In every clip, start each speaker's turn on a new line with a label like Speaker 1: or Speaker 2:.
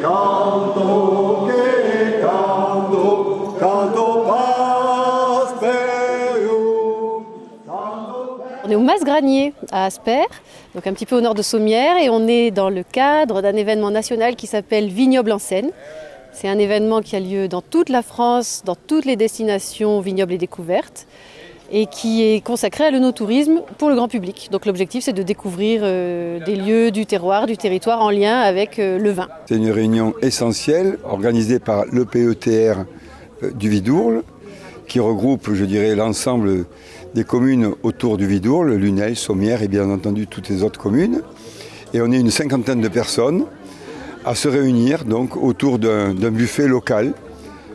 Speaker 1: canto, que canto, canto Asperio.
Speaker 2: On est au Mas Granier à Asper, donc un petit peu au nord de Sommières, et on est dans le cadre d'un événement national qui s'appelle Vignoble en scène. C'est un événement qui a lieu dans toute la France, dans toutes les destinations vignobles et découvertes, et qui est consacré à l'œnotourisme pour le grand public. Donc l'objectif, c'est de découvrir des lieux du terroir, du territoire en lien avec le vin.
Speaker 3: C'est une réunion essentielle organisée par l'EPETR du Vidourle, qui regroupe, je dirais, l'ensemble des communes autour du Vidourle, Lunel, Sommières et bien entendu toutes les autres communes. Et on est une cinquantaine de personnes à se réunir donc autour d'un buffet local,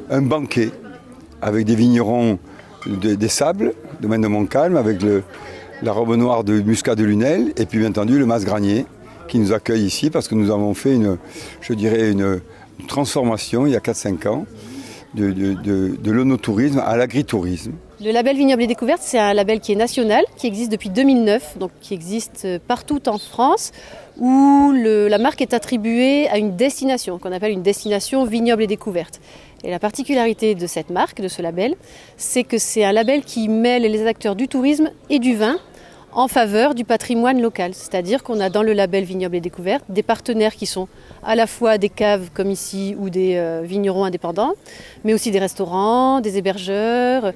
Speaker 3: un banquet avec des vignerons des Sables, domaine de Montcalm, avec la robe noire de Muscat de Lunel, et puis bien entendu le Mas Granier qui nous accueille ici parce que nous avons fait une transformation il y a 4-5 ans de l'œnotourisme à l'agritourisme.
Speaker 2: Le label Vignoble et Découverte, c'est un label qui est national, qui existe depuis 2009, donc qui existe partout en France, où la marque est attribuée à une destination, qu'on appelle une destination Vignoble et Découverte. Et la particularité de cette marque, de ce label, c'est que c'est un label qui mêle les acteurs du tourisme et du vin en faveur du patrimoine local. C'est-à-dire qu'on a dans le label Vignoble et Découverte des partenaires qui sont à la fois des caves comme ici ou des vignerons indépendants, mais aussi des restaurants, des hébergeurs,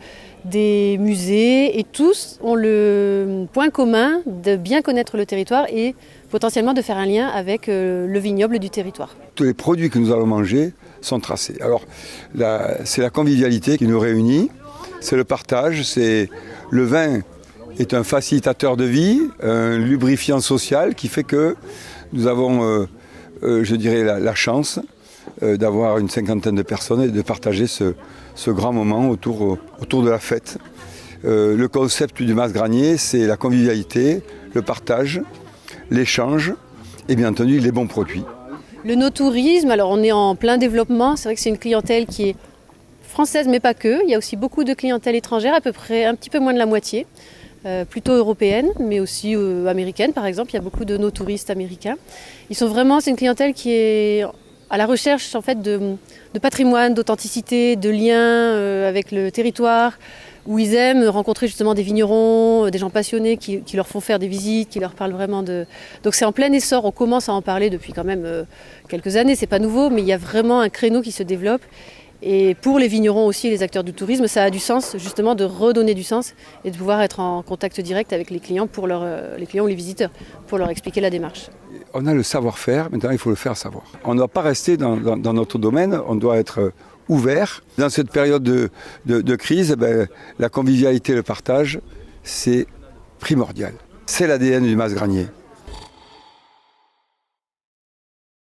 Speaker 2: des musées, et tous ont le point commun de bien connaître le territoire et potentiellement de faire un lien avec le vignoble du territoire.
Speaker 3: Tous les produits que nous allons manger sont tracés. Alors, c'est la convivialité qui nous réunit, c'est le partage, c'est le vin est un facilitateur de vie, un lubrifiant social qui fait que nous avons, je dirais, la chance d'avoir une cinquantaine de personnes et de partager ce grand moment autour de la fête. Le concept du Mas Granier, c'est la convivialité, le partage, l'échange et bien entendu les bons produits.
Speaker 2: Le no-tourisme, alors on est en plein développement, c'est vrai que c'est une clientèle qui est française mais pas que, il y a aussi beaucoup de clientèle étrangère, à peu près un petit peu moins de la moitié. Plutôt européenne, mais aussi américaine par exemple. Il y a beaucoup de nos touristes américains. C'est une clientèle qui est à la recherche en fait, de patrimoine, d'authenticité, de liens avec le territoire, où ils aiment rencontrer justement des vignerons, des gens passionnés qui leur font faire des visites, qui leur parlent vraiment de... Donc c'est en plein essor, on commence à en parler depuis quand même quelques années, c'est pas nouveau, mais il y a vraiment un créneau qui se développe. Et pour les vignerons aussi, les acteurs du tourisme, ça a du sens justement de redonner du sens et de pouvoir être en contact direct avec les clients, les clients ou les visiteurs, pour leur expliquer la démarche.
Speaker 3: On a le savoir-faire, maintenant il faut le faire savoir. On ne doit pas rester dans notre domaine, on doit être ouvert. Dans cette période de crise, la convivialité et le partage, c'est primordial. C'est l'ADN du Mas Granier.